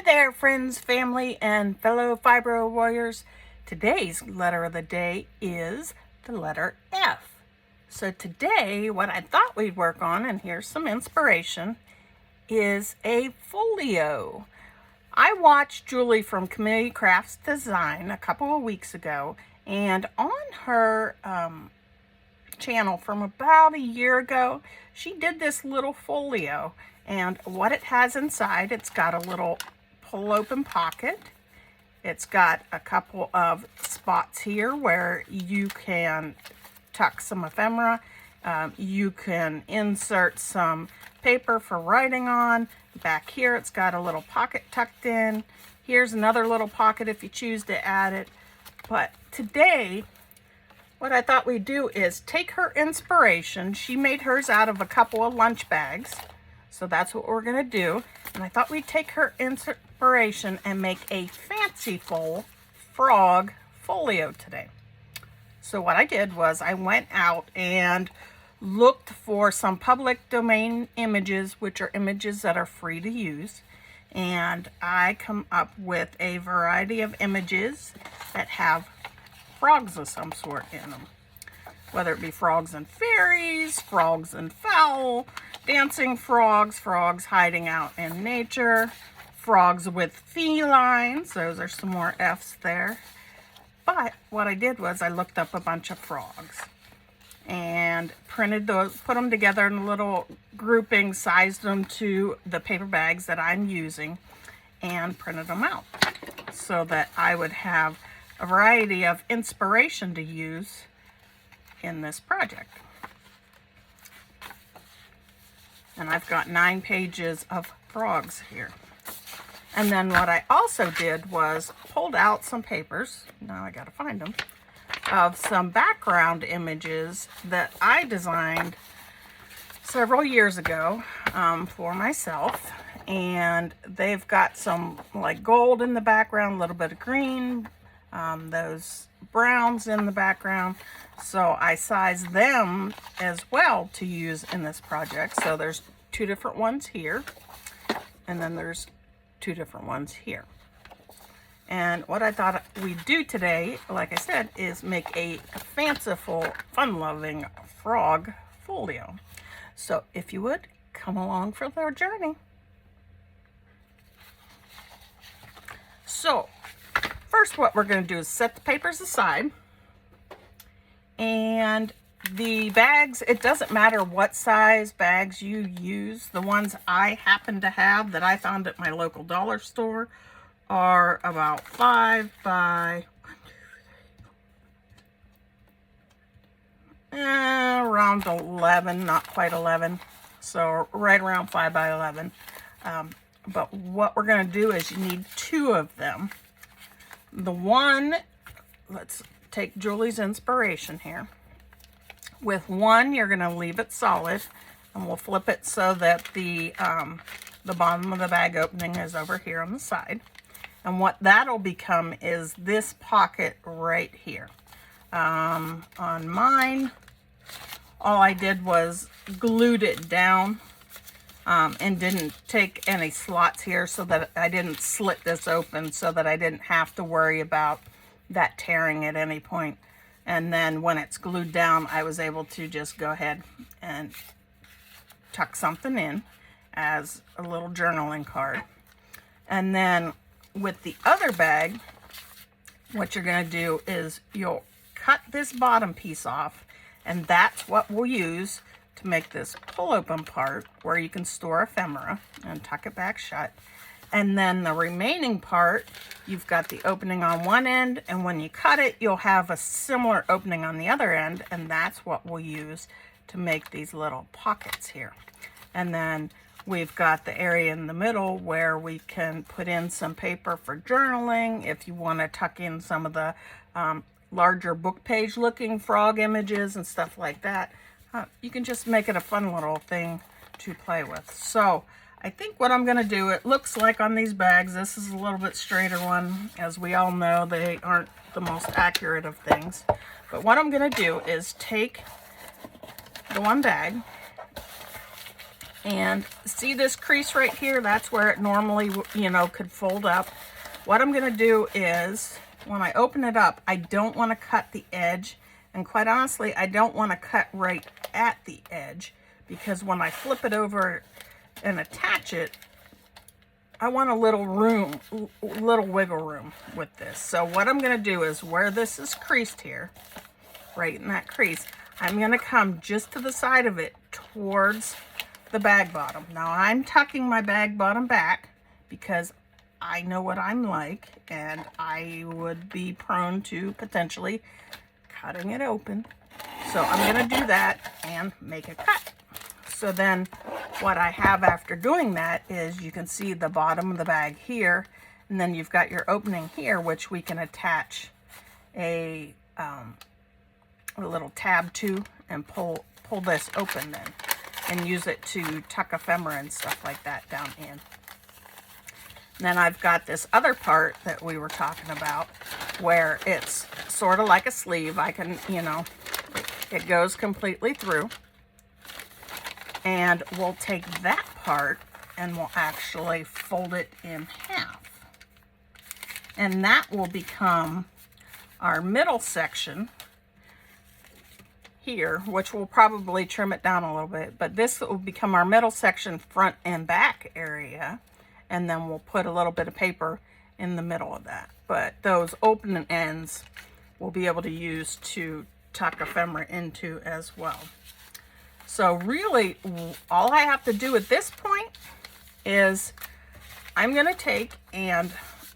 there, friends, family, and fellow fibro warriors. Today's letter of the day is the letter F. So today, what I thought we'd work on, and here's some inspiration, is a folio. I watched Julie from Community Crafts Design a couple of weeks ago, and on her channel from about a year ago, she did this little folio. And what it has inside, it's got a little pull open pocket. It's got a couple of spots here where you can tuck some ephemera. You can insert some paper for writing on. Back here, it's got a little pocket tucked in. Here's another little pocket if you choose to add it. But today, what I thought we'd do is take her inspiration. She made hers out of a couple of lunch bags. So that's what we're going to do. And I thought we'd take her inspiration and make a fanciful frog folio today. So what I did was I went out and looked for some public domain images, which are images that are free to use. And I come up with a variety of images that have frogs of some sort in them. Whether it be frogs and fairies, frogs and fowl, dancing frogs, frogs hiding out in nature, frogs with felines. Those are some more F's there. But what I did was I looked up a bunch of frogs and printed those, put them together in a little grouping, sized them to the paper bags that I'm using, and printed them out so that I would have a variety of inspiration to use in this project. And I've got 9 pages of frogs here. And then what I also did was pulled out some papers, now I gotta find them, of some background images that I designed several years ago for myself. And they've got some like gold in the background, a little bit of green, those browns in the background. So I sized them as well to use in this project. So there's 2 different ones here, and then there's 2 different ones here. And what I thought we'd do today, like I said, is make a fanciful, fun-loving frog folio. So if you would, come along for the journey. So first, what we're going to do is set the papers aside. And the bags, it doesn't matter what size bags you use. The ones I happen to have that I found at my local dollar store are about 5 by around 11, not quite 11. So right around 5 by 11. But what we're going to do is you need 2 of them. The one, let's take Julie's inspiration here. With one, you're going to leave it solid, and we'll flip it so that the bottom of the bag opening is over here on the side. And what that'll become is this pocket right here. On mine, all I did was glued it down and didn't take any slots here so that I didn't slit this open, so that I didn't have to worry about that tearing at any point. And then when it's glued down, I was able to just go ahead and tuck something in as a little journaling card. And then with the other bag, what you're going to do is you'll cut this bottom piece off, and that's what we'll use to make this pull open part where you can store ephemera and tuck it back shut. And then the remaining part, you've got the opening on one end, and when you cut it, you'll have a similar opening on the other end, and that's what we'll use to make these little pockets here. And then we've got the area in the middle where we can put in some paper for journaling. If you want to tuck in some of the larger book page looking frog images and stuff like that, you can just make it a fun little thing to play with. So I think what I'm going to do, it looks like on these bags, this is a little bit straighter one. As we all know, they aren't the most accurate of things. But what I'm going to do is take the one bag And see this crease right here? That's where it normally, you know, could fold up. What I'm gonna do is, when I open it up, I don't wanna cut the edge. And quite honestly, I don't wanna cut right at the edge, because when I flip it over and attach it, I want a little room, little wiggle room with this. So what I'm gonna do is, where this is creased here, right in that crease, I'm gonna come just to the side of it towards the bag bottom. Now I'm tucking my bag bottom back because I know what I'm like, and I would be prone to potentially cutting it open. So I'm gonna do that and make a cut. So then what I have after doing that is, you can see the bottom of the bag here, and then you've got your opening here, which we can attach a little tab to and pull this open then, and use it to tuck ephemera and stuff like that down in. And then I've got this other part that we were talking about, where it's sort of like a sleeve. I can, you know, it goes completely through. And we'll take that part and we'll actually fold it in half. And that will become our middle section here, which will probably trim it down a little bit, but this will become our middle section, front and back area. And then we'll put a little bit of paper in the middle of that. But those open ends we'll be able to use to tuck ephemera into as well. So really, all I have to do at this point is, I'm gonna take, and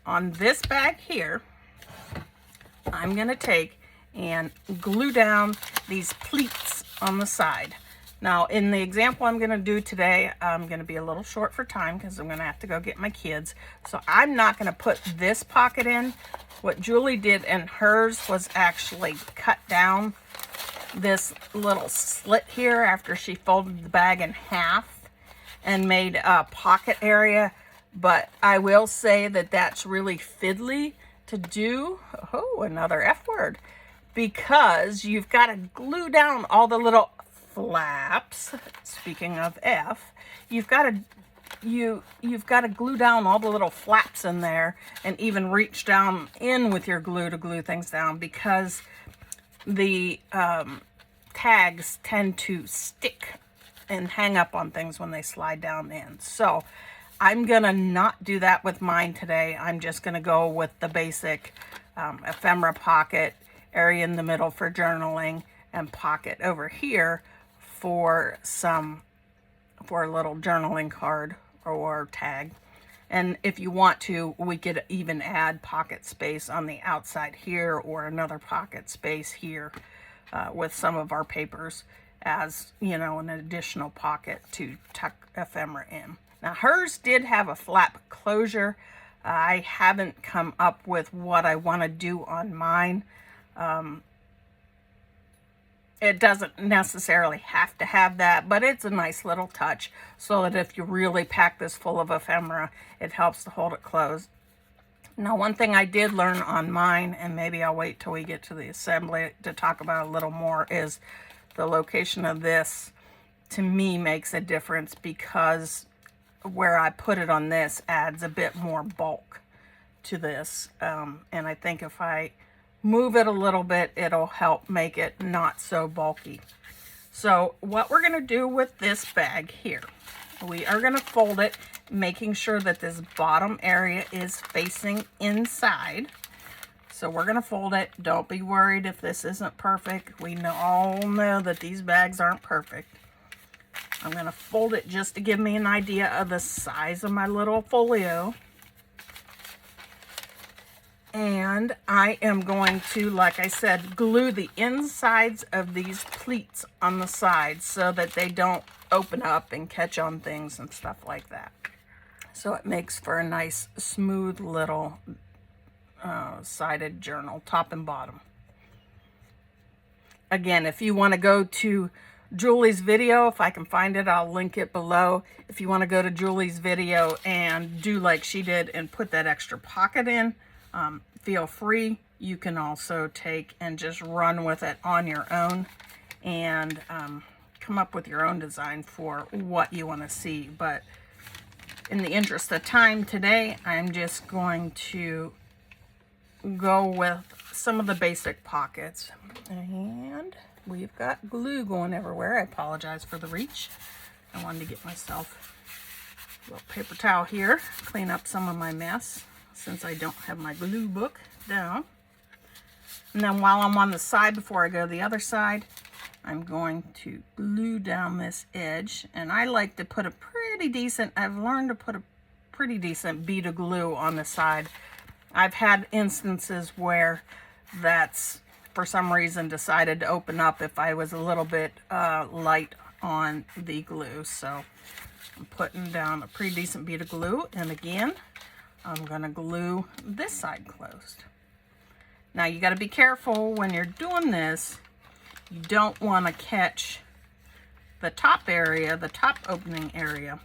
on this bag here, I'm gonna take and glue down these pleats on the side. Now, in the example I'm gonna do today, I'm gonna be a little short for time because I'm gonna have to go get my kids. So I'm not gonna put this pocket in. What Julie did in hers was actually cut down this little slit here after she folded the bag in half and made a pocket area. But I will say that that's really fiddly to do. Oh, another F word. Because you've got to glue down all the little flaps. Speaking of F, you've got to glue down all the little flaps in there, and even reach down in with your glue to glue things down, because the tags tend to stick and hang up on things when they slide down in. So I'm gonna not do that with mine today. I'm just gonna go with the basic ephemera pocket, area in the middle for journaling, and pocket over here for a little journaling card or tag. And if you want to, we could even add pocket space on the outside here, or another pocket space here with some of our papers, as, you know, an additional pocket to tuck ephemera in. Now hers did have a flap closure. I haven't come up with what I want to do on mine. It doesn't necessarily have to have that, but it's a nice little touch, so that if you really pack this full of ephemera, it helps to hold it closed. Now, one thing I did learn on mine, and maybe I'll wait till we get to the assembly to talk about a little more, is the location of this, to me, makes a difference, because where I put it on this adds a bit more bulk to this. And I think if I move it a little bit, it'll help make it not so bulky. So what we're going to do with this bag here, we are going to fold it, making sure that this bottom area is facing inside. So we're going to fold it. Don't be worried if this isn't perfect. We all know that these bags aren't perfect. I'm going to fold it just to give me an idea of the size of my little folio. And I am going to, like I said, glue the insides of these pleats on the sides so that they don't open up and catch on things and stuff like that. So it makes for a nice, smooth little sided journal, top and bottom. Again, if you want to go to Julie's video, if I can find it, I'll link it below. If you want to go to Julie's video and do like she did and put that extra pocket in, feel free. You can also take and just run with it on your own and come up with your own design for what you want to see. But in the interest of time today, I'm just going to go with some of the basic pockets. And we've got glue going everywhere. I apologize for the reach. I wanted to get myself a little paper towel here, clean up some of my mess since I don't have my glue book down. And then while I'm on the side, before I go to the other side, I'm going to glue down this edge. And I like to put I've learned to put a pretty decent bead of glue on the side. I've had instances where that's, for some reason, decided to open up if I was a little bit light on the glue. So I'm putting down a pretty decent bead of glue. And again, I'm going to glue this side closed. Now you got to be careful when you're doing this. You don't want to catch the top area, the top opening area,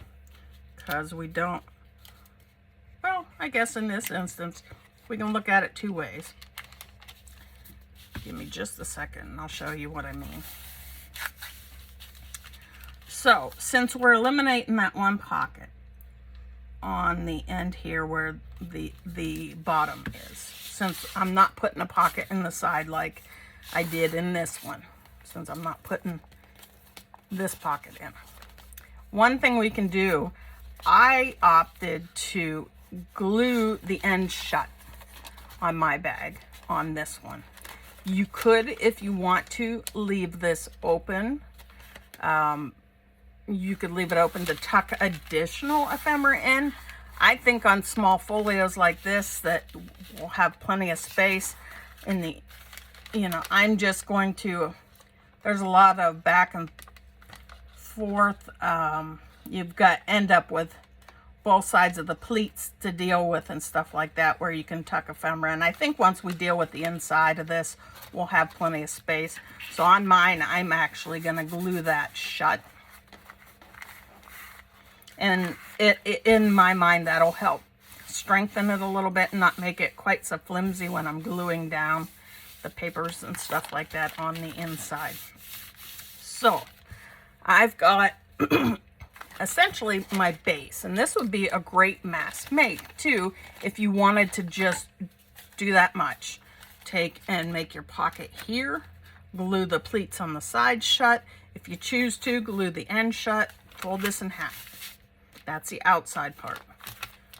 because we don't, well, I guess in this instance, we can look at it two ways. Give me just a second and I'll show you what I mean. So since we're eliminating that one pocket on the end here where the bottom is, since I'm not putting a pocket in the side like I did in this one, since I'm not putting this pocket in. One thing we can do, I opted to glue the end shut on my bag on this one. You could, if you want to, leave this open. You could leave it open to tuck additional ephemera in. I think on small folios like this that will have plenty of space in the, I'm just going to, there's a lot of back and forth. You've got end up with both sides of the pleats to deal with and stuff like that where you can tuck ephemera. And I think once we deal with the inside of this, we'll have plenty of space. So on mine, I'm actually going to glue that shut. And in my mind, that'll help strengthen it a little bit and not make it quite so flimsy when I'm gluing down the papers and stuff like that on the inside. So I've got essentially my base, and this would be a great mask make too if you wanted to just do that much. Take and make your pocket here, glue the pleats on the side shut. If you choose to, glue the end shut, fold this in half. That's the outside part.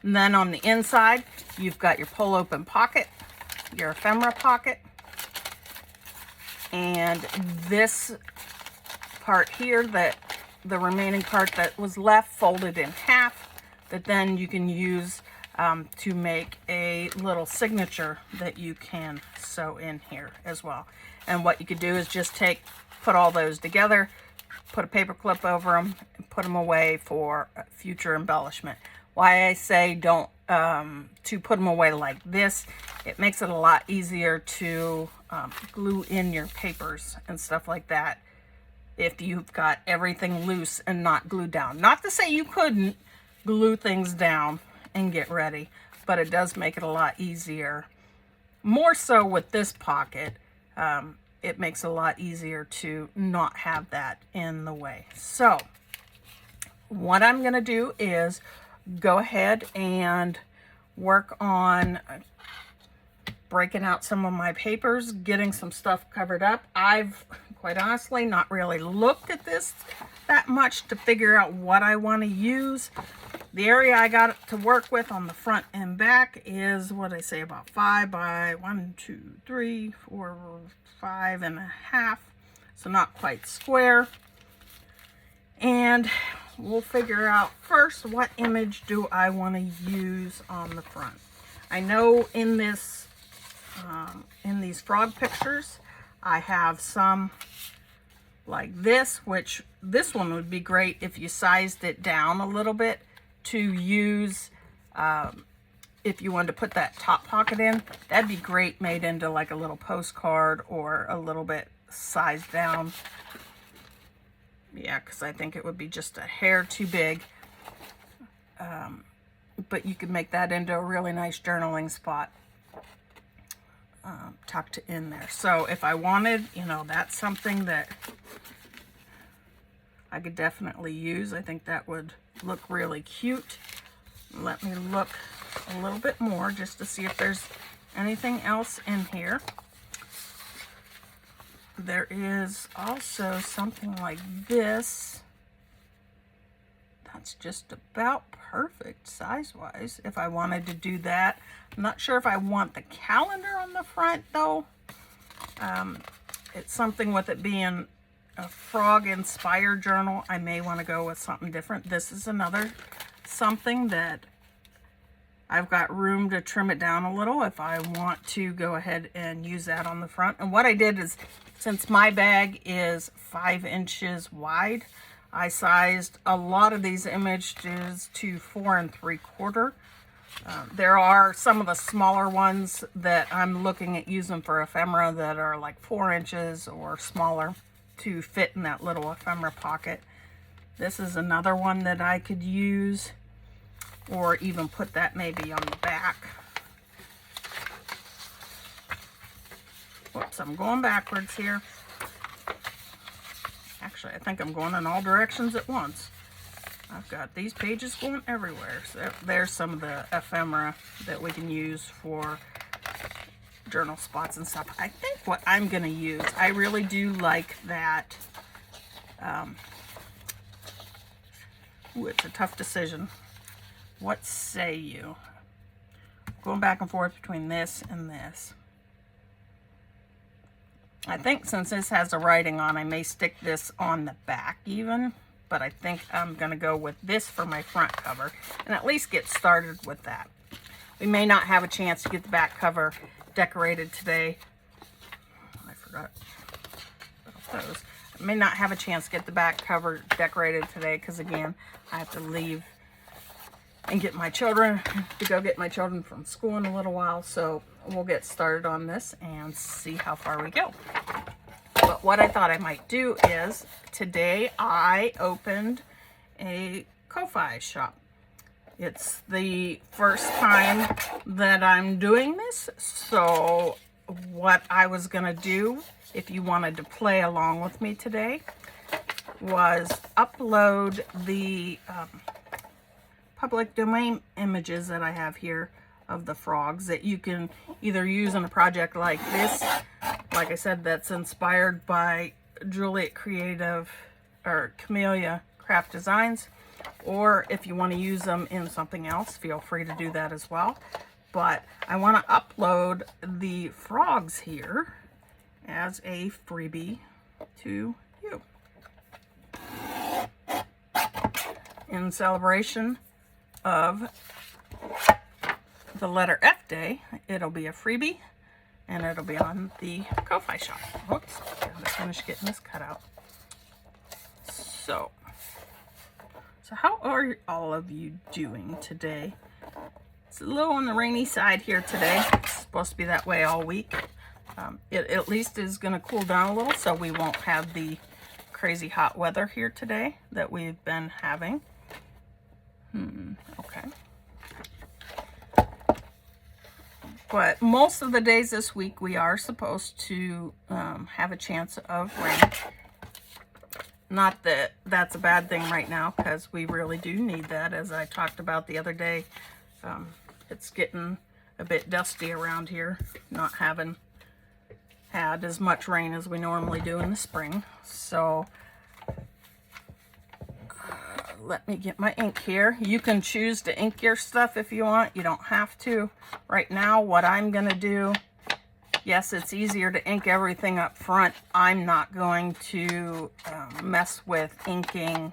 And then on the inside, you've got your pull open pocket, your ephemera pocket, and this part here, that the remaining part that was left, folded in half, that then you can use to make a little signature that you can sew in here as well. And what you could do is just put all those together, put a paper clip over them, and put them away for future embellishment. Why I say don't to put them away like this, it makes it a lot easier to glue in your papers and stuff like that if you've got everything loose and not glued down. Not to say you couldn't glue things down and get ready, but it does make it a lot easier. More so with this pocket, it makes it a lot easier to not have that in the way. So what I'm going to do is go ahead and work on breaking out some of my papers, getting some stuff covered up. I've quite honestly not really looked at this that much to figure out what I want to use. The area I got to work with on the front and back is what I say, about 5 by 1, 2, 3, 4, 5.5. So not quite square. And we'll figure out first what image do I want to use on the front. I know in this in these frog pictures I have some like this, which this one would be great if you sized it down a little bit to use if you wanted to put that top pocket in. That'd be great made into like a little postcard or a little bit sized down. Yeah, because I think it would be just a hair too big. But you could make that into a really nice journaling spot tucked in there. So if I wanted, that's something that I could definitely use. I think that would look really cute. Let me look a little bit more just to see if there's anything else in here. There is also something like this. That's just about perfect size-wise if I wanted to do that. I'm not sure if I want the calendar on the front though. It's something with it being a frog-inspired journal. I may want to go with something different. This is another something that I've got room to trim it down a little if I want to go ahead and use that on the front. And what I did is, since my bag is 5 inches wide, I sized a lot of these images to 4 3/4. There are some of the smaller ones that I'm looking at using for ephemera that are like 4 inches or smaller to fit in that little ephemera pocket. This is another one that I could use, or even put that maybe on the back. Whoops, I'm going backwards here. Actually, I think I'm going in all directions at once. I've got these pages going everywhere. So there's some of the ephemera that we can use for journal spots and stuff. I think what I'm going to use, I really do like that. Ooh, it's a tough decision. What say you? Going back and forth between this and this. I think since this has a writing on, I may stick this on the back even, but I think I'm going to go with this for my front cover and at least get started with that. We may not have a chance to get the back cover decorated today. I forgot those. I may not have a chance to get the back cover decorated today because, again, I have to leave and get my children, to go get my children from school in a little while. So we'll get started on this and see how far we go. But what I thought I might do is, today I opened a Ko-Fi shop. It's the first time that I'm doing this. So what I was gonna do, if you wanted to play along with me today, was upload the public domain images that I have here of the frogs that you can either use in a project like this, like I said, that's inspired by Juliet Creative or Camellia Craft Designs, or if you want to use them in something else, feel free to do that as well. But I want to upload the frogs here as a freebie to you. In celebration of the letter F day, it'll be a freebie and it'll be on the Ko-Fi shop. Oops, gotta finish getting this cut out. So how are all of you doing today? It's a little on the rainy side here today. It's supposed to be that way all week. It at least is going to cool down a little, so we won't have the crazy hot weather here today that we've been having. Okay. But most of the days this week we are supposed to have a chance of rain. Not that that's a bad thing right now, because we really do need that. As I talked about the other day, it's getting a bit dusty around here, not having had as much rain as we normally do in the spring. So let me get my ink here. You can choose to ink your stuff if you want. You don't have to. Right now, what I'm going to do, yes, it's easier to ink everything up front. I'm not going to mess with inking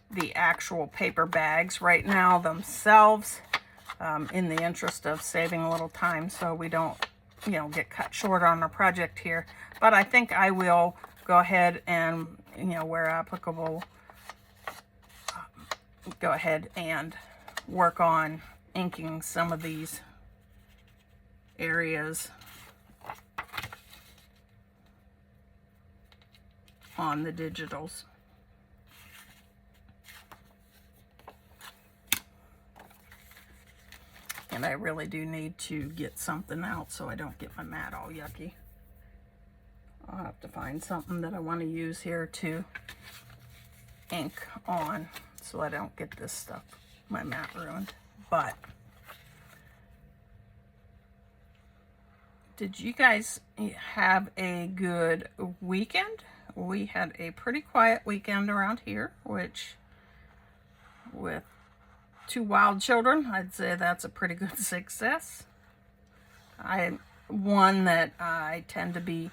the actual paper bags right now themselves, in the interest of saving a little time so we don't, get cut short on our project here. But I think I will go ahead and, where applicable, go ahead and work on inking some of these areas on the digitals. And I really do need to get something out so I don't get my mat all yucky. I'll have to find something that I want to use here to ink on so I don't get this stuff, my mat ruined. But did you guys have a good weekend? We had a pretty quiet weekend around here, which with 2 wild children, I'd say that's a pretty good success. I'm one that I tend to be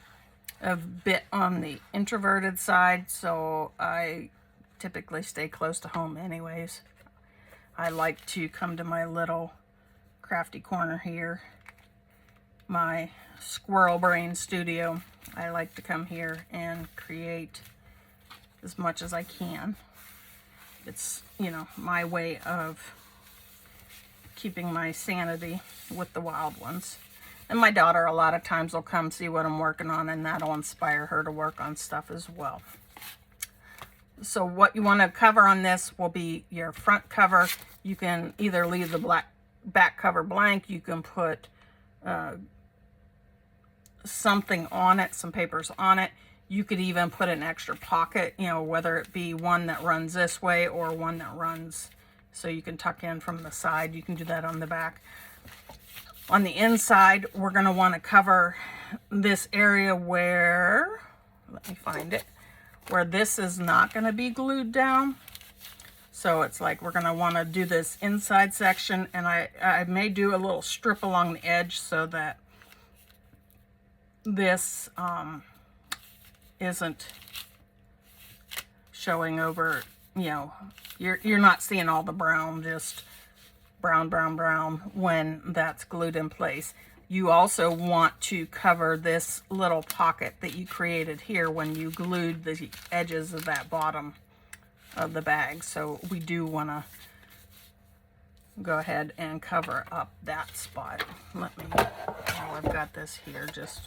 a bit on the introverted side, so I typically stay close to home anyways. I like to come to my little crafty corner here, my squirrel brain studio. I like to come here and create as much as I can. It's, you know, my way of keeping my sanity with the wild ones. And my daughter a lot of times will come see what I'm working on, and that'll inspire her to work on stuff as well. So what you want to cover on this will be your front cover. You can either leave the back cover blank, you can put something on it, some papers on it. You could even put an extra pocket, you know, whether it be one that runs this way or one that runs so you can tuck in from the side. You can do that on the back. On the inside, we're going to want to cover this area where, let me find it, where this is not going to be glued down. So it's like we're going to want to do this inside section, and I may do a little strip along the edge so that this isn't showing over, you know, you're not seeing all the brown, just brown, brown, brown when that's glued in place. You also want to cover this little pocket that you created here when you glued the edges of that bottom of the bag. So we do want to go ahead and cover up that spot. Let me, while I've got this here, just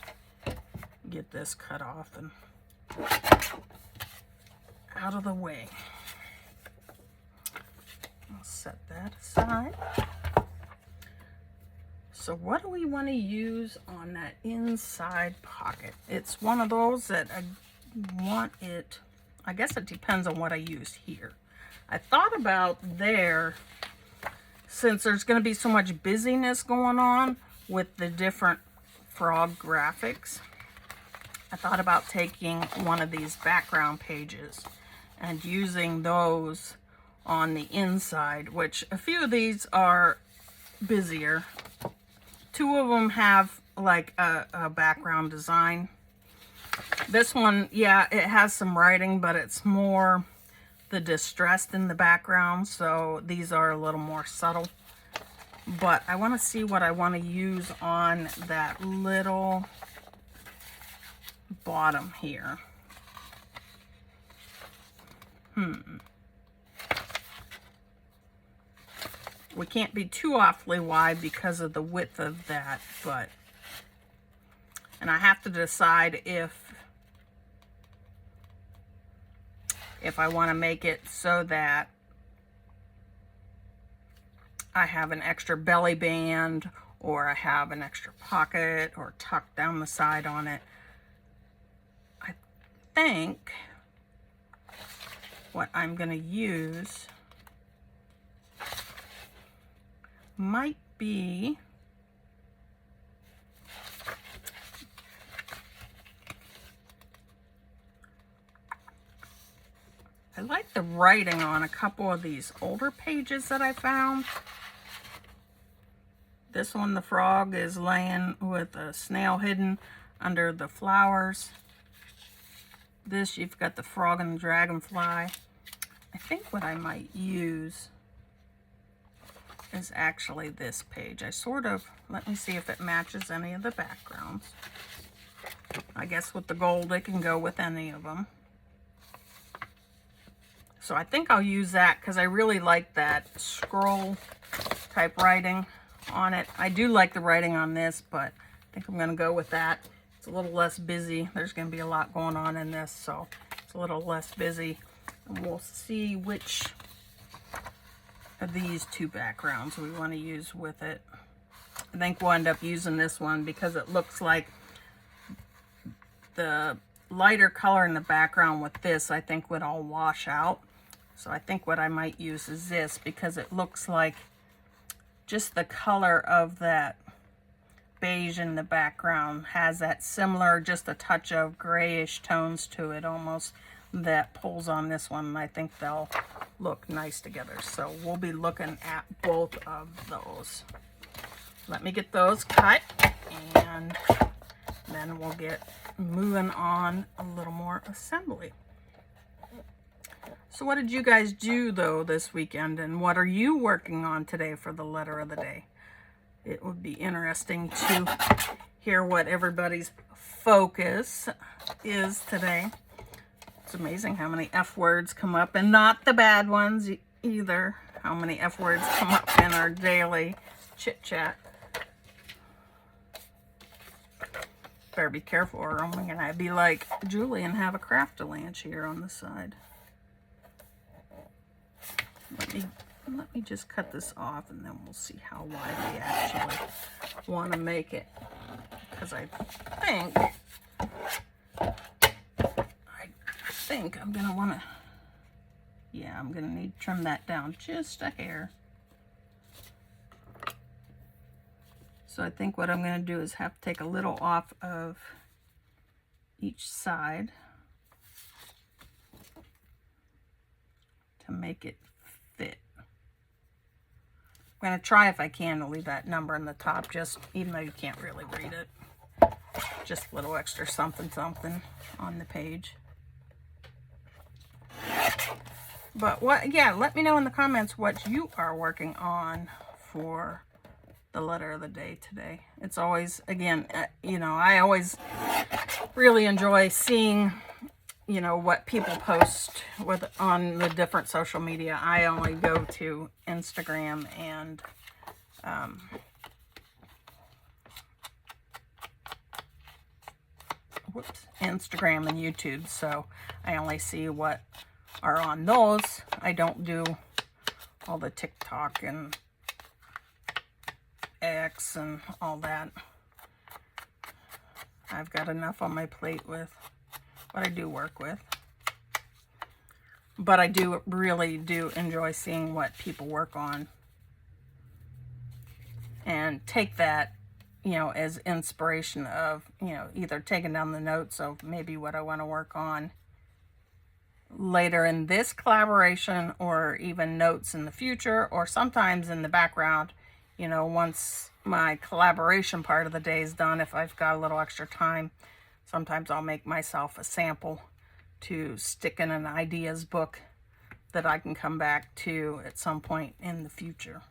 get this cut off and out of the way. I'll set that aside. So what do we want to use on that inside pocket? It's one of those that I want it, I guess it depends on what I use here. I thought about there, since there's going to be so much busyness going on with the different frog graphics, I thought about taking one of these background pages and using those on the inside, which a few of these are busier. 2 of them have like a background design. This one, yeah, it has some writing, but it's more the distressed in the background, so these are a little more subtle. But I want to see what I want to use on that little bottom here. We can't be too awfully wide because of the width of that, but, and I have to decide if I want to make it so that I have an extra belly band, or I have an extra pocket, or tuck down the side on it. I think what I'm going to use might be I like the writing on a couple of these older pages that I found. This one, the frog is laying with a snail hidden under the flowers. This, you've got the frog and the dragonfly. I think what I might use is actually this page. I sort of, let me see if it matches any of the backgrounds. I guess with the gold, it can go with any of them. So I think I'll use that because I really like that scroll type writing on it. I do like the writing on this, but I think I'm going to go with that. It's a little less busy. There's going to be a lot going on in this, so it's a little less busy. And we'll see which of these 2 backgrounds we want to use with it. I think we'll end up using this one because it looks like the lighter color in the background with this, I think, would all wash out. So I think what I might use is this, because it looks like just the color of that beige in the background has that similar, just a touch of grayish tones to it almost, that pulls on this one, and I think they'll look nice together. So we'll be looking at both of those. Let me get those cut, and then we'll get moving on a little more assembly. So what did you guys do though this weekend, and what are you working on today for the letter of the day? It would be interesting to hear what everybody's focus is today. It's amazing how many F words come up, and not the bad ones either. How many F words come up in our daily chit chat. Better be careful, or I'm gonna be like Julie and have a craft-a-lanch here on the side. Let me just cut this off, and then we'll see how wide we actually want to make it. Because I think I'm gonna want to. Yeah, I'm gonna need to trim that down just a hair. So I think what I'm going to do is have to take a little off of each side to make it fit. I'm going to try, if I can, to leave that number in the top, just even though you can't really read it. Just a little extra something something on the page. But let me know in the comments what you are working on for the letter of the day today. It's always, again, I always really enjoy seeing, what people post on the different social media. I only go to Instagram and Instagram and YouTube, so I only see what are on those. I don't do all the TikTok and X and all that. I've got enough on my plate with what I do work with. But I really do enjoy seeing what people work on, and take that, as inspiration of, either taking down the notes of maybe what I want to work on later in this collaboration, or even notes in the future, or sometimes in the background, once my collaboration part of the day is done. If I've got a little extra time, sometimes I'll make myself a sample to stick in an ideas book that I can come back to at some point in the future.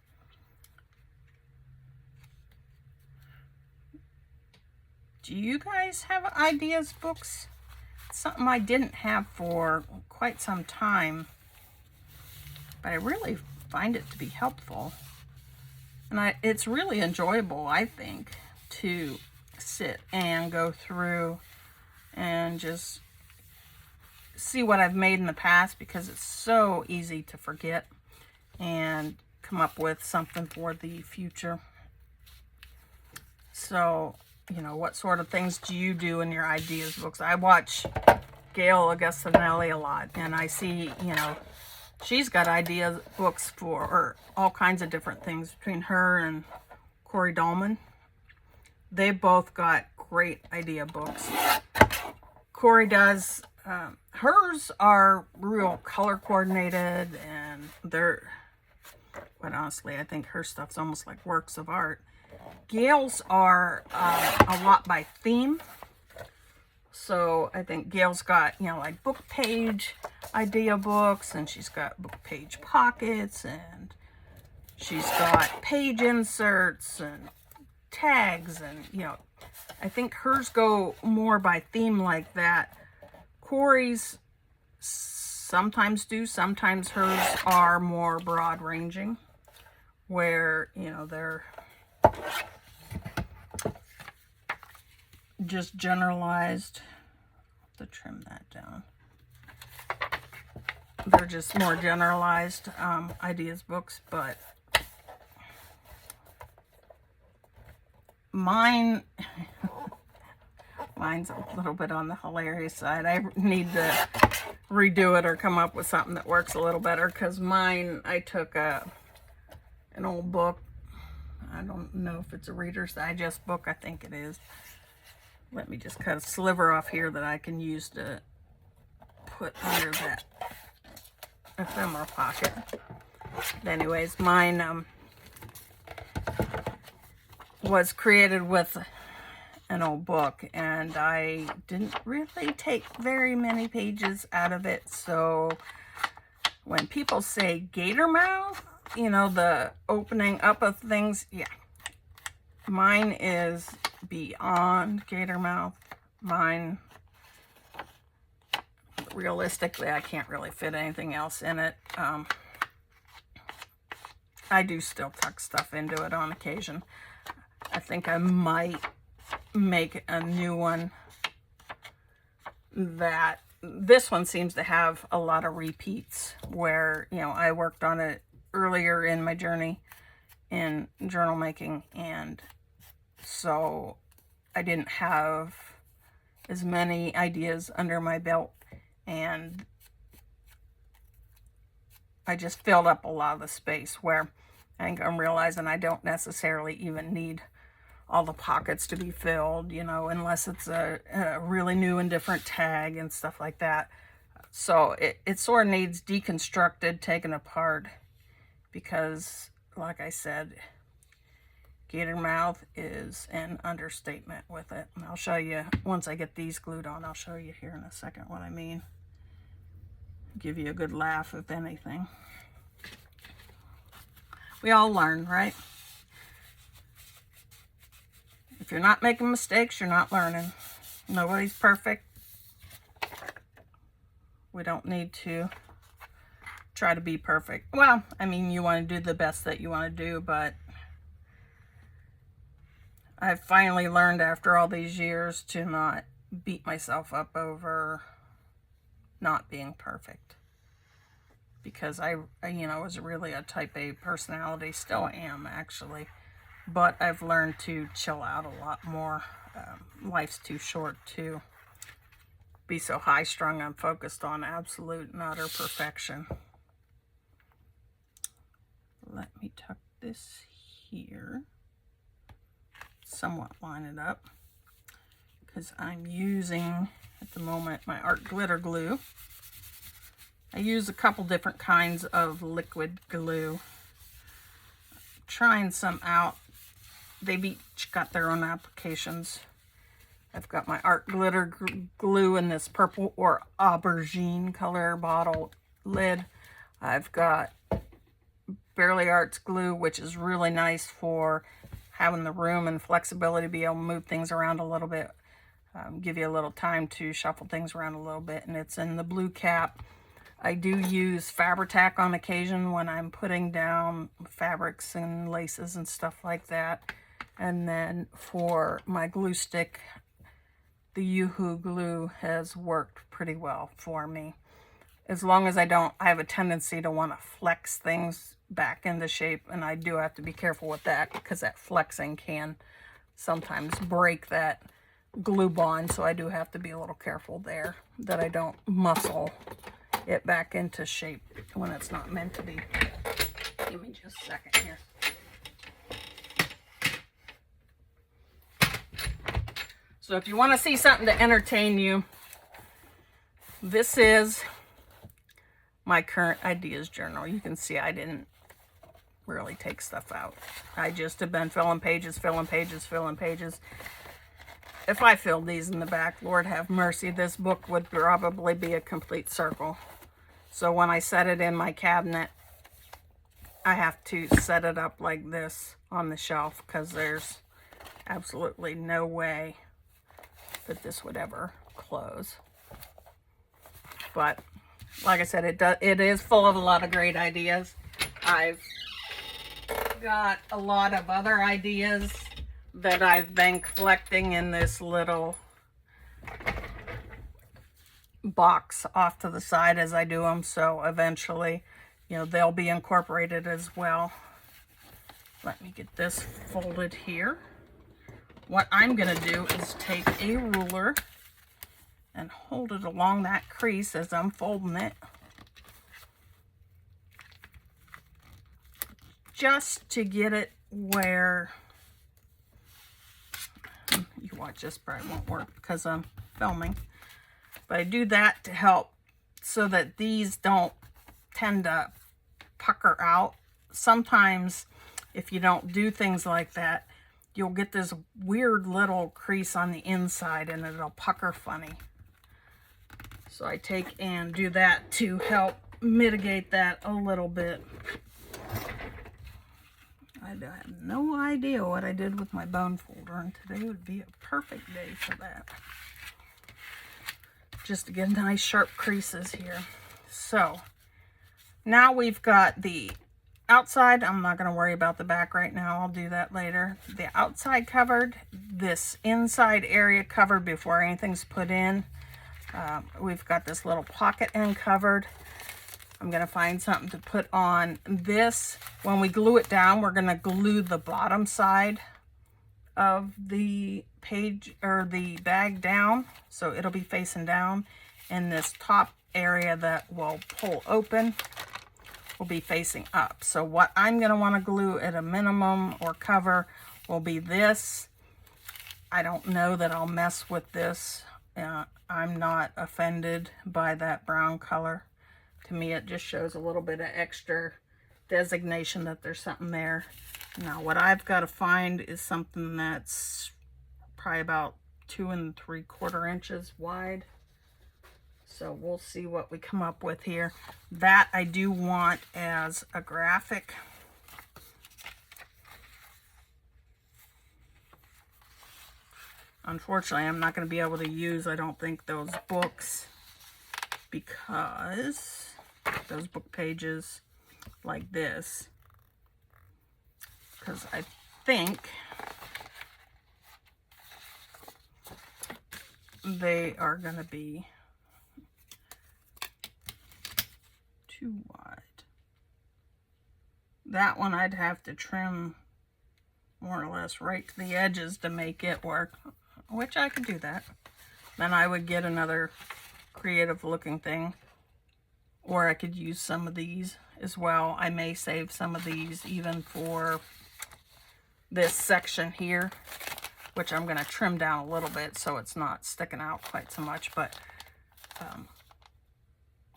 Do you guys have ideas books? It's something I didn't have for quite some time, but I really find it to be helpful. And it's really enjoyable, I think, to sit and go through and just see what I've made in the past, because it's so easy to forget and come up with something for the future. So, what sort of things do you do in your ideas books? I watch Gail Augustinelli a lot, and I see, she's got idea books for all kinds of different things. Between her and Corey Dahlman, they both got great idea books. Corey does, hers are real color coordinated, and quite honestly, I think her stuff's almost like works of art. Gail's are a lot by theme. So I think Gail's got, like book page idea books, and she's got book page pockets, and she's got page inserts and tags, and, I think hers go more by theme like that. Corey's sometimes do, sometimes hers are more broad ranging, where, they're just generalized. I'll have to trim that down. They're just more generalized ideas books, but mine's a little bit on the hilarious side. I need to redo it or come up with something that works a little better, because mine, I took an old book. I don't know if it's a Reader's Digest book. I think it is. Let me just cut a sliver off here that I can use to put under that ephemera pocket. But anyways, mine was created with an old book, and I didn't really take very many pages out of it. So when people say gator mouth, you know, the opening up of things, yeah, mine is beyond gator mouth. Mine, realistically, I can't really fit anything else in it. I do still tuck stuff into it on occasion. I think I might make a new one. That this one seems to have a lot of repeats, where, you know, I worked on it earlier in my journey in journal making, and so I didn't have as many ideas under my belt, and I just filled up a lot of the space, where I think I'm realizing I don't necessarily even need all the pockets to be filled, you know, unless it's a really new and different tag and stuff like that. So it sort of needs deconstructed, taken apart, because, like I said, gator mouth is an understatement with it. And I'll show you, once I get these glued on, I'll show you here in a second what I mean. Give you a good laugh, if anything. We all learn, right? If you're not making mistakes, you're not learning. Nobody's perfect. We don't need to try to be perfect. Well, I mean, you want to do the best that you want to do, but I've finally learned after all these years to not beat myself up over not being perfect. Because I you know, was really a type A personality, still am actually. But I've learned to chill out a lot more. Life's too short to be so high-strung and focused on absolute and utter perfection. Let me tuck this here. Somewhat line it up, because I'm using, at the moment, my art glitter glue. I use a couple different kinds of liquid glue. Trying some out. They've each got their own applications. I've got my art glitter glue in this purple or aubergine color bottle lid. I've got Barely Arts glue, which is really nice for having the room and flexibility to be able to move things around a little bit. Give you a little time to shuffle things around a little bit, and it's in the blue cap. I do use Fabri-Tac on occasion when I'm putting down fabrics and laces and stuff like that. And then for my glue stick, the Yoo-Hoo glue has worked pretty well for me. As long as I have a tendency to want to flex things back into shape, and I do have to be careful with that, because that flexing can sometimes break that glue bond, so I do have to be a little careful there, that I don't muscle it back into shape when it's not meant to be. Give me just a second here. So if you want to see something to entertain you, this is my current ideas journal. You can see I didn't really take stuff out. I just have been filling pages, filling pages, filling pages. If I filled these in the back, Lord have mercy, this book would probably be a complete circle. So when I set it in my cabinet, I have to set it up like this on the shelf, because there's absolutely no way that this would ever close. But like I said, it is full of a lot of great ideas. I've got a lot of other ideas that I've been collecting in this little box off to the side as I do them, so eventually, you know, they'll be incorporated as well. Let me get this folded here. What I'm going to do is take a ruler and hold it along that crease as I'm folding it. Just to get it where, you watch, this probably won't work because I'm filming, but I do that to help so that these don't tend to pucker out. Sometimes if you don't do things like that, you'll get this weird little crease on the inside and it'll pucker funny. So I take and do that to help mitigate that a little bit. I have no idea what I did with my bone folder, and today would be a perfect day for that. Just to get nice sharp creases here. So now we've got the outside. I'm not going to worry about the back right now. I'll do that later. The outside covered, this inside area covered before anything's put in. We've got this little pocket end covered. I'm going to find something to put on this. When we glue it down, we're going to glue the bottom side of the page or the bag down, so it'll be facing down, and this top area that will pull open will be facing up. So what I'm going to want to glue at a minimum or cover will be this. I don't know that I'll mess with this. I'm not offended by that brown color. To me, it just shows a little bit of extra designation that there's something there. Now, what I've got to find is something that's probably about 2 3/4 inches wide. So we'll see what we come up with here. That I do want as a graphic. Unfortunately, I'm not going to be able to use, I don't think, those books, because those book pages like this, because I think they are going to be too wide. That one I'd have to trim more or less right to the edges to make it work, which I could do that. Then I would get another creative looking thing, or I could use some of these as well. I may save some of these even for this section here, which I'm going to trim down a little bit so it's not sticking out quite so much, but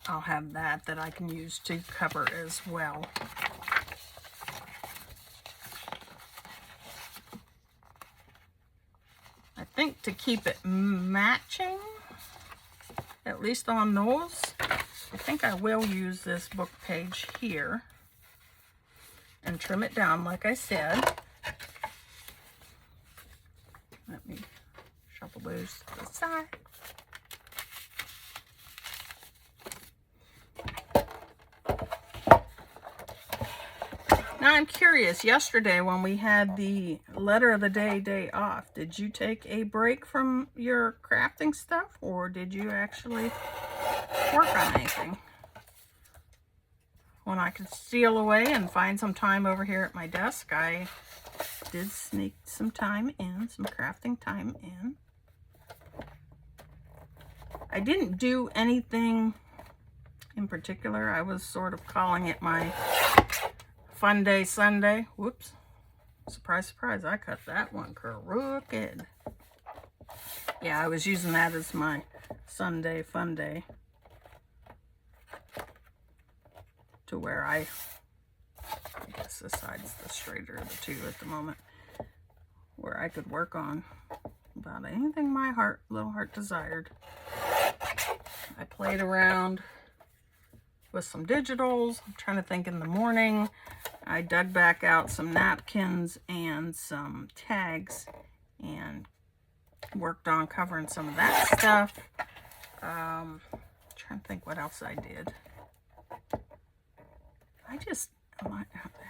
I'll have that I can use to cover as well. I think to keep it matching, at least on those, I think I will use this book page here and trim it down like I said. Let me shuffle those to the side. Now I'm curious, yesterday when we had the letter of the day off, did you take a break from your crafting stuff, or did you actually work on anything? When I could steal away and find some time over here at my desk, I did sneak some time in, some crafting time in. I didn't do anything in particular. I was sort of calling it my Fun Day Sunday. Whoops. Surprise, surprise. I cut that one crooked. Yeah, I was using that as my Sunday fun day. To where I guess this side's the straighter of the two at the moment. Where I could work on about anything my little heart desired. I played around with some digitals. I'm trying to think, in the morning I dug back out some napkins and some tags and worked on covering some of that stuff. Trying to think what else I did. I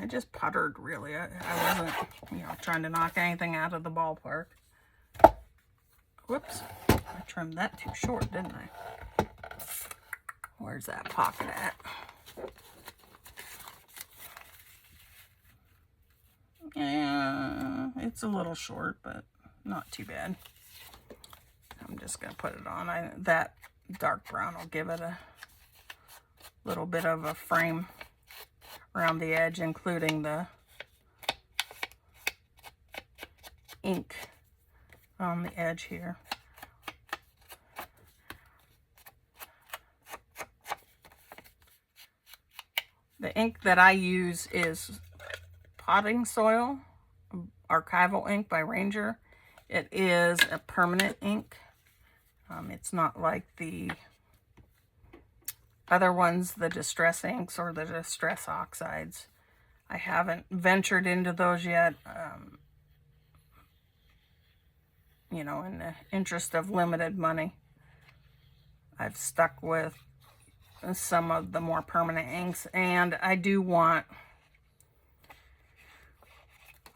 just puttered, really. I wasn't, trying to knock anything out of the ballpark. Whoops, I trimmed that too short, didn't I? Where's that pocket at? Yeah, it's a little short, but not too bad. I'm just going to put it on. That dark brown will give it a little bit of a frame around the edge, including the ink on the edge here. The ink that I use is Potting Soil Archival ink by Ranger. It is a permanent ink. It's not like the other ones, the Distress inks or the Distress oxides. I haven't ventured into those yet. You know, in the interest of limited money, I've stuck with some of the more permanent inks, and I do want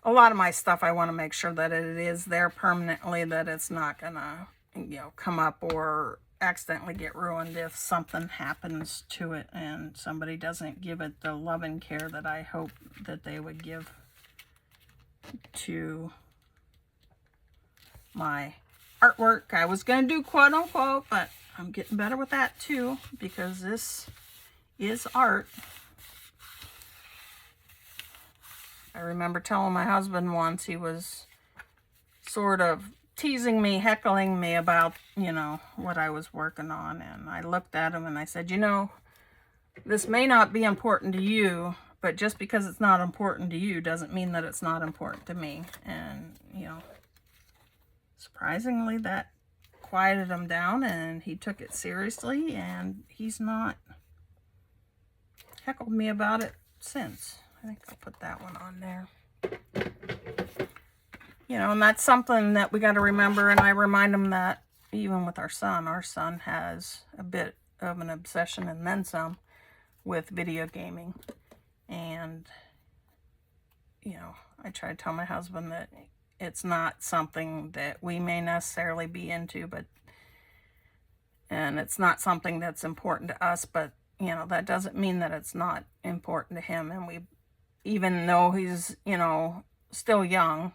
a lot of my stuff, I want to make sure that it is there permanently, that it's not gonna, you know, come up or accidentally get ruined if something happens to it and somebody doesn't give it the love and care that I hope that they would give to my artwork. I was going to do quote unquote, but I'm getting better with that too, because this is art. I remember telling my husband once, he was sort of teasing me, heckling me about, you know, what I was working on. And I looked at him and I said, you know, this may not be important to you, but just because it's not important to you doesn't mean that it's not important to me. And, you know, surprisingly, that quieted him down and he took it seriously, and he's not heckled me about it since. I think I'll put that one on there. You know, and that's something that we got to remember, and I remind him that even with our son has a bit of an obsession and then some with video gaming. And, you know, I try to tell my husband that it's not something that we may necessarily be into, and it's not something that's important to us, but, you know, that doesn't mean that it's not important to him. And even though he's, you know, still young,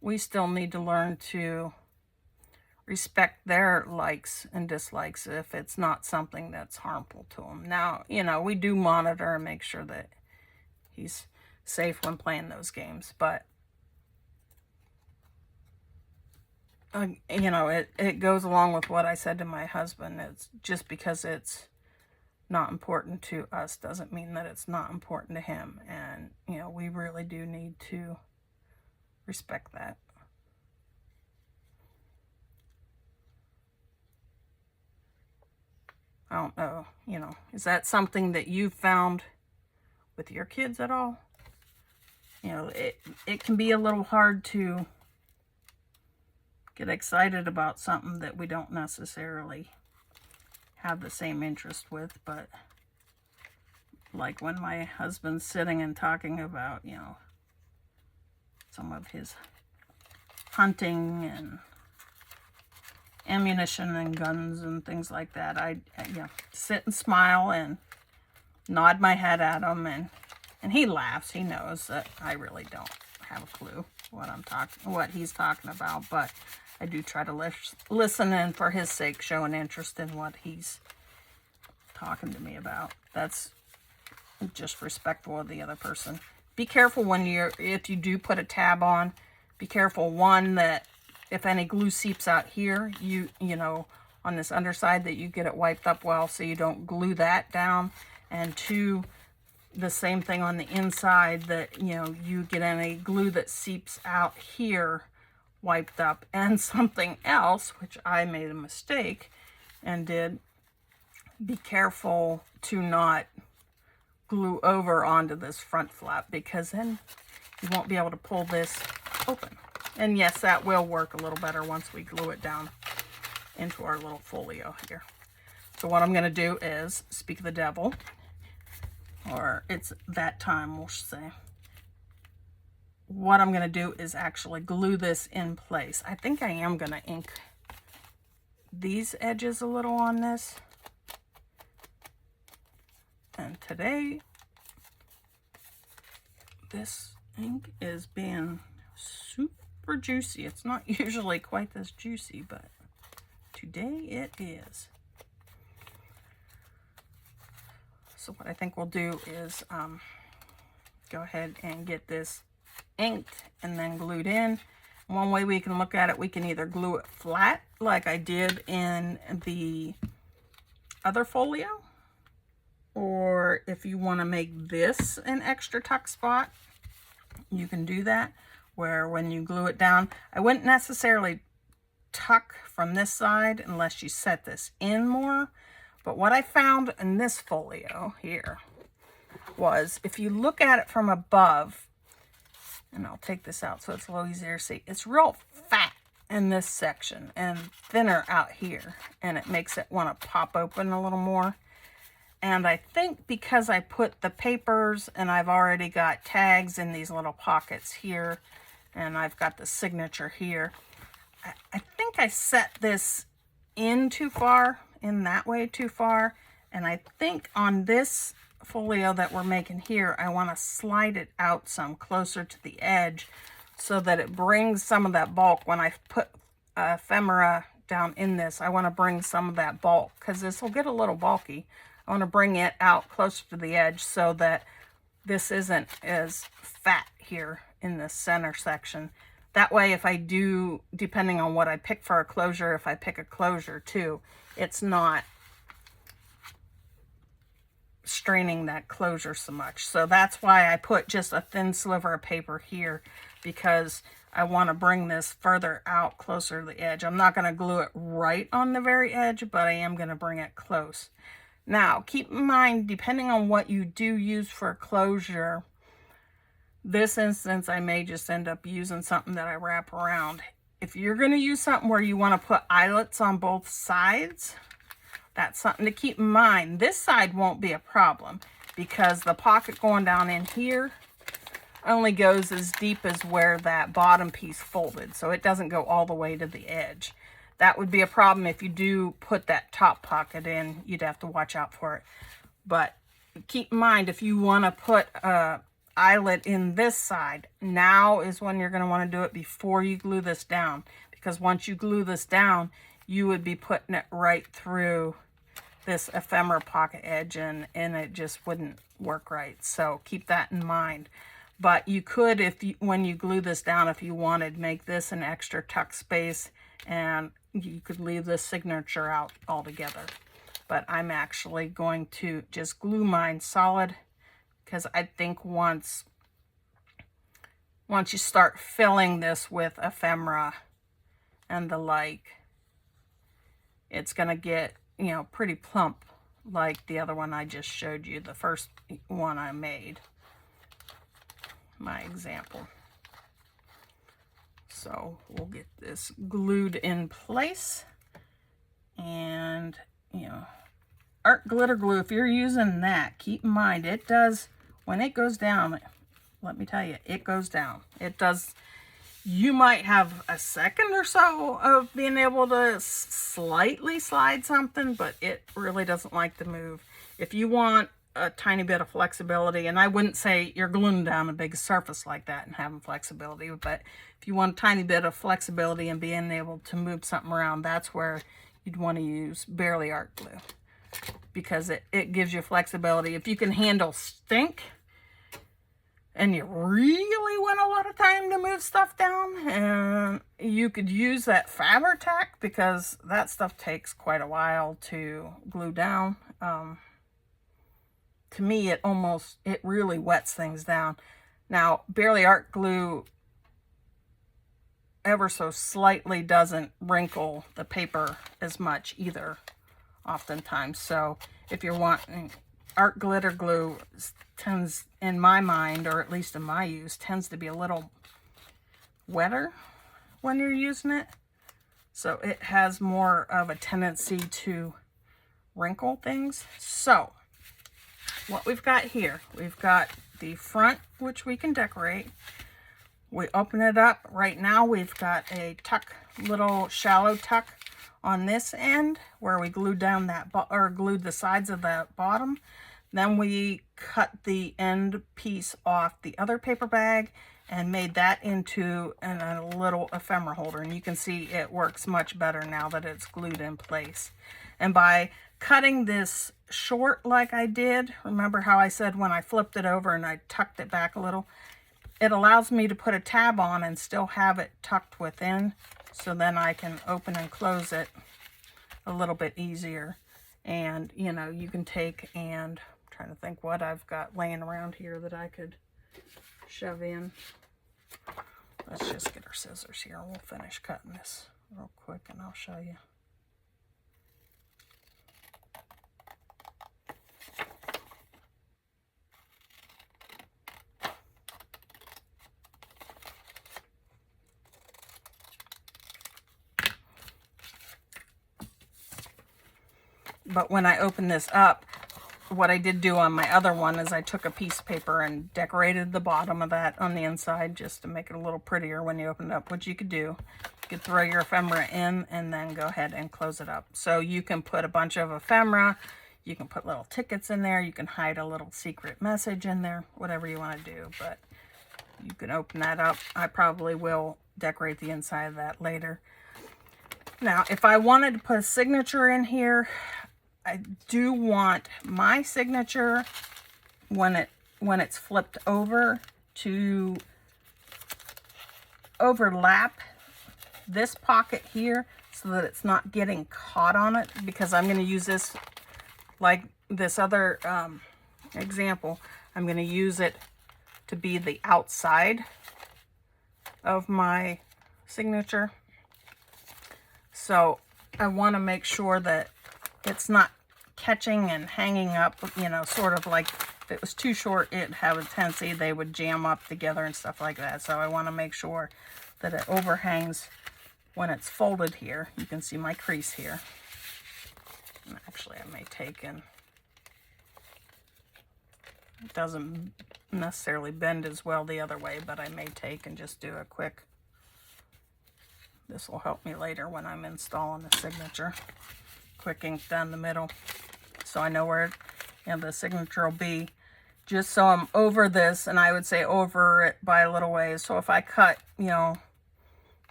we still need to learn to respect their likes and dislikes if it's not something that's harmful to him. Now, you know, we do monitor and make sure that he's safe when playing those games, but you know, it goes along with what I said to my husband. It's just because it's not important to us doesn't mean that it's not important to him. And, you know, we really do need to respect that. I don't know, you know, is that something that you found with your kids at all? You know, it can be a little hard to get excited about something that we don't necessarily have the same interest with, but like when my husband's sitting and talking about, you know, some of his hunting and ammunition and guns and things like that, I you know, sit and smile and nod my head at him, and he laughs. He knows that I really don't have a clue what he's talking about, but I do try to listen, and for his sake show an interest in what he's talking to me about. That's just respectful of the other person. Be careful if you do put a tab on, be careful, one, that if any glue seeps out here, you know, on this underside, that you get it wiped up well so you don't glue that down. And two, the same thing on the inside, that, you know, you get any glue that seeps out here wiped up. And something else, which I made a mistake and did, be careful to not glue over onto this front flap, because then you won't be able to pull this open. And yes, that will work a little better once we glue it down into our little folio here. So what I'm going to do is speak of the devil, or it's that time, we'll say. What I'm going to do is actually glue this in place. I think I am going to ink these edges a little on this. And today, this ink is being super juicy. It's not usually quite this juicy, but today it is. So what I think we'll do is go ahead and get this inked and then glued in. One way we can look at it, we can either glue it flat like I did in the other folio, or if you want to make this an extra tuck spot, you can do that, where when you glue it down, I wouldn't necessarily tuck from this side unless you set this in more. But what I found in this folio here was, if you look at it from above, and I'll take this out so it's a little easier to see, it's real fat in this section and thinner out here, and it makes it want to pop open a little more. And I think because I put the papers and I've already got tags in these little pockets here, and I've got the signature here, I think I set this in too far, in that way too far. And I think on this folio that we're making here, I want to slide it out some closer to the edge so that it brings some of that bulk. When I put ephemera down in this, I want to bring some of that bulk, because this will get a little bulky. I want to bring it out closer to the edge so that this isn't as fat here in the center section. That way, if I do, depending on what I pick for a closure, if I pick a closure too, it's not straining that closure so much. So that's why I put just a thin sliver of paper here, because I want to bring this further out closer to the edge. I'm not going to glue it right on the very edge, but I am going to bring it close. Now, keep in mind, depending on what you do use for closure, this instance, I may just end up using something that I wrap around. If you're going to use something where you want to put eyelets on both sides, that's something to keep in mind. This side won't be a problem, because the pocket going down in here only goes as deep as where that bottom piece folded, so it doesn't go all the way to the edge. That would be a problem if you do put that top pocket in. You'd have to watch out for it. But keep in mind, if you want to put a eyelet in this side, now is when you're going to want to do it before you glue this down, because once you glue this down, you would be putting it right through this ephemera pocket edge, and it just wouldn't work right. So keep that in mind. But you could, when you glue this down, if you wanted, make this an extra tuck space, and you could leave this signature out altogether. But I'm actually going to just glue mine solid, because I think once you start filling this with ephemera and the like, it's going to get, you know, pretty plump, like the other one I just showed you, the first one I made, my example. So we'll get this glued in place. And, you know, art glitter glue, if you're using that, keep in mind, it does, when it goes down, let me tell you, it goes down. It does. You might have a second or so of being able to slightly slide something, but it really doesn't like to move. If you want a tiny bit of flexibility, and I wouldn't say you're gluing down a big surface like that and having flexibility, but if you want a tiny bit of flexibility and being able to move something around, that's where you'd want to use Barely Art Glue, because it gives you flexibility. If you can handle stink and you really want a lot of time to move stuff down, and you could use that Fabri-Tac, because that stuff takes quite a while to glue down. To me, it really wets things down. Now, Barely Art Glue ever so slightly doesn't wrinkle the paper as much either, oftentimes. So if you're wanting, art glitter glue tends, in my mind, or at least in my use, tends to be a little wetter when you're using it. So it has more of a tendency to wrinkle things. So what we've got here, we've got the front, which we can decorate. We open it up. Right now we've got a tuck, little shallow tuck on this end where we glued down that, or glued the sides of the bottom. Then we cut the end piece off the other paper bag and made that into a little ephemera holder. And you can see it works much better now that it's glued in place. And by cutting this short like I did, remember how I said when I flipped it over and I tucked it back a little, it allows me to put a tab on and still have it tucked within, so then I can open and close it a little bit easier. And you know, you can take, and I'm trying to think what I've got laying around here that I could shove in. Let's just get our scissors here and we'll finish cutting this real quick and I'll show you. But when I open this up, what I did do on my other one is I took a piece of paper and decorated the bottom of that on the inside just to make it a little prettier when you open it up, which you could do. You could throw your ephemera in and then go ahead and close it up. So you can put a bunch of ephemera, you can put little tickets in there, you can hide a little secret message in there, whatever you want to do, but you can open that up. I probably will decorate the inside of that later. Now, if I wanted to put a signature in here, I do want my signature when it's flipped over to overlap this pocket here so that it's not getting caught on it, because I'm going to use this like this other example. I'm going to use it to be the outside of my signature. So I want to make sure that it's not catching and hanging up, you know, sort of like if it was too short, it'd have a tendency they would jam up together and stuff like that. So I want to make sure that it overhangs when it's folded here. You can see my crease here. And actually, I may take and it doesn't necessarily bend as well the other way, but I may take and just do a quick. This will help me later when I'm installing the signature. Quick ink down the middle, so I know where, you know, the signature will be, just so I'm over this, and I would say over it by a little ways. So if I cut, you know,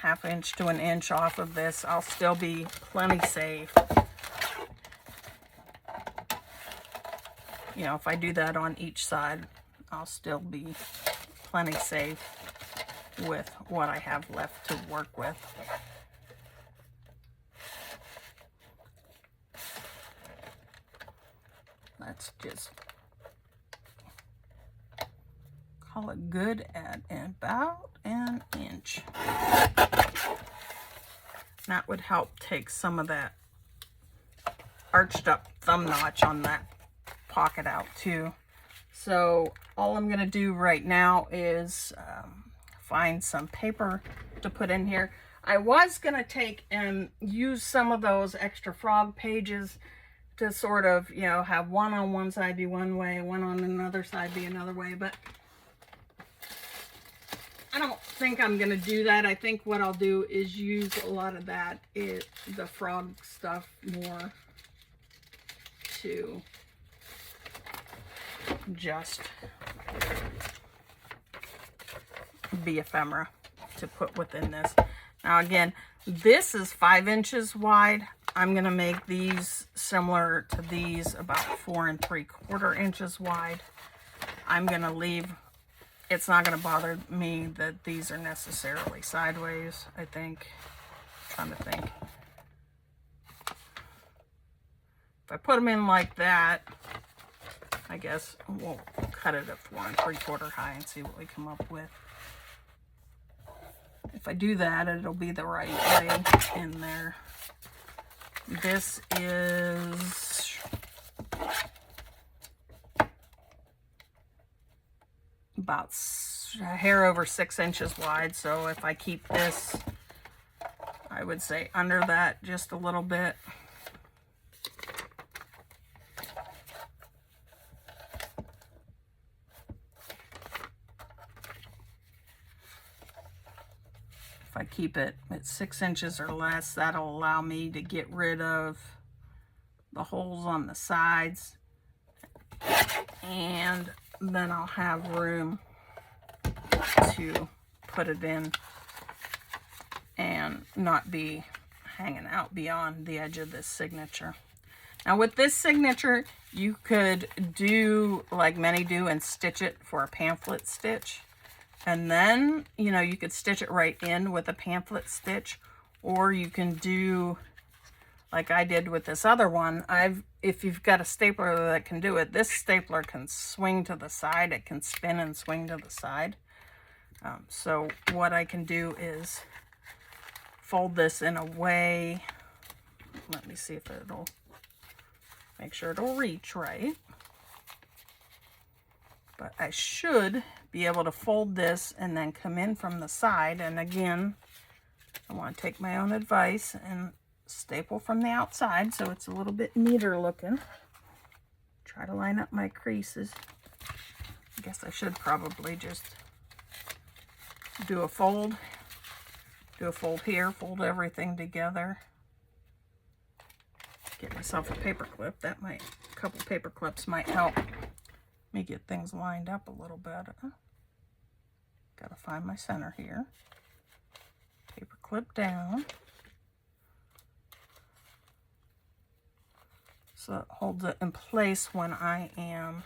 1/2 inch to 1 inch off of this, I'll still be plenty safe. You know, if I do that on each side, I'll still be plenty safe with what I have left to work with. Let's just call it good at about 1 inch. That would help take some of that arched up thumb notch on that pocket out too. So all I'm going to do right now is find some paper to put in here. I was going to take and use some of those extra frog pages to sort of, you know, have one on one side be one way, one on another side be another way, but I don't think I'm going to do that. I think what I'll do is use a lot of that, the frog stuff more to just be ephemera to put within this. Now again, this is 5 inches wide. I'm going to make these similar to these, about 4 3/4 inches wide. I'm going to leave, it's not going to bother me that these are necessarily sideways, I think. I'm trying to think. If I put them in like that, I guess we'll cut it at 4 3/4 high and see what we come up with. If I do that, it'll be the right way in there. This is about a hair over 6 inches wide. So if I keep this, I would say under that just a little bit. If I keep it at 6 inches or less, that'll allow me to get rid of the holes on the sides and then I'll have room to put it in and not be hanging out beyond the edge of this signature. Now with this signature, you could do like many do and stitch it for a pamphlet stitch. And then, you know, you could stitch it right in with a pamphlet stitch, or you can do like I did with this other one. If you've got a stapler that can do it, this stapler can swing to the side. It can spin and swing to the side. So what I can do is fold this in a way, let me see if it'll, make sure it'll reach right. But I should be able to fold this and then come in from the side. And again, I want to take my own advice and staple from the outside so it's a little bit neater looking. Try to line up my creases. I guess I should probably just do a fold here, fold everything together. Get myself a paper clip. A couple paper clips might help me get things lined up a little better. Gotta find my center here. Paper clip down. So it holds it in place when I am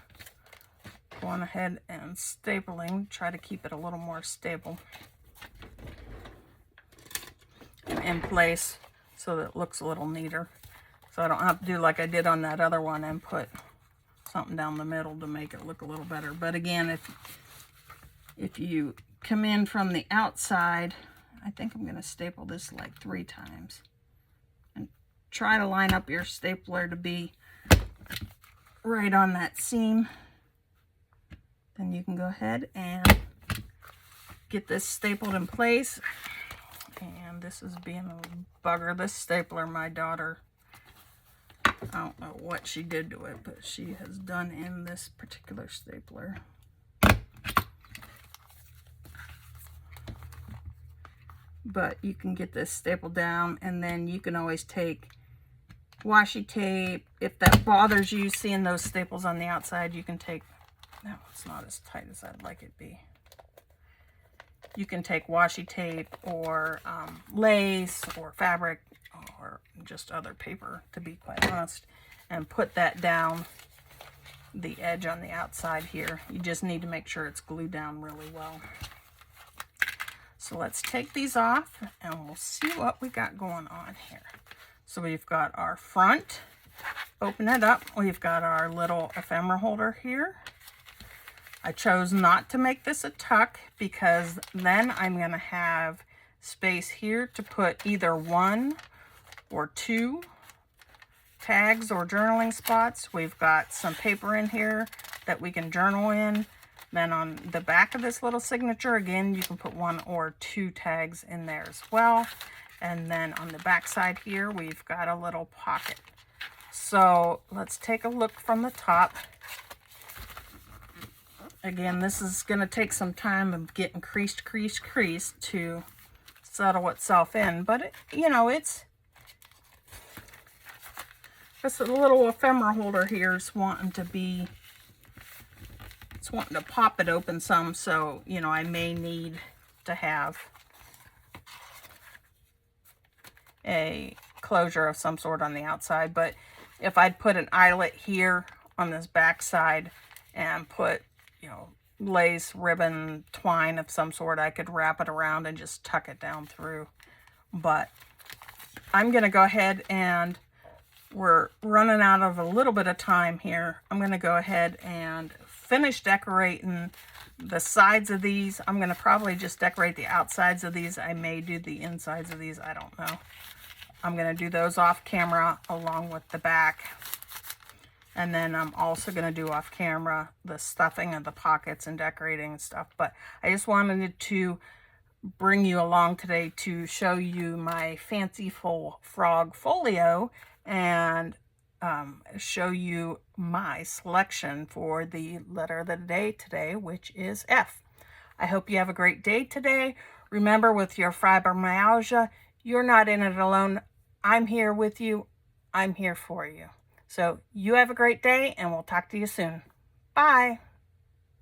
going ahead and stapling. Try to keep it a little more stable and in place so that it looks a little neater. So I don't have to do like I did on that other one and put something down the middle to make it look a little better. But again, if you come in from the outside, I think I'm going to staple this like 3 times. And try to line up your stapler to be right on that seam. Then you can go ahead and get this stapled in place. And this is being a bugger. This stapler, my daughter, I don't know what she did to it, but she has done in this particular stapler. But you can get this stapled down, and then you can always take washi tape. If that bothers you, seeing those staples on the outside, you can take, no, it's not as tight as I'd like it to be. You can take washi tape or lace or fabric or just other paper, to be quite honest, and put that down the edge on the outside here. You just need to make sure it's glued down really well. So let's take these off and we'll see what we got going on here. So we've got our front, open it up, we've got our little ephemera holder here. I chose not to make this a tuck because then I'm going to have space here to put either 1 or 2 tags or journaling spots. We've got some paper in here that we can journal in. Then on the back of this little signature, again, you can put 1 or 2 tags in there as well. And then on the back side here, we've got a little pocket. So let's take a look from the top. Again, this is going to take some time of getting crease to settle itself in. But, you know, it's this little ephemera holder here is wanting to be, it's wanting to pop it open some. So, you know, I may need to have a closure of some sort on the outside. But if I'd put an eyelet here on this back side and put, you know, lace, ribbon, twine of some sort, I could wrap it around and just tuck it down through. But I'm going to go ahead, and we're running out of a little bit of time here. I'm going to go ahead and finish decorating the sides of these. I'm going to probably just decorate the outsides of these. I may do the insides of these. I don't know. I'm going to do those off camera along with the back. And then I'm also going to do off camera the stuffing of the pockets and decorating and stuff. But I just wanted to bring you along today to show you my Fanciful Frog folio and show you my selection for the letter of the day today, which is F. I hope you have a great day today. Remember, with your fibromyalgia, you're not in it alone. I'm here with you. I'm here for you. So you have a great day, and we'll talk to you soon. Bye.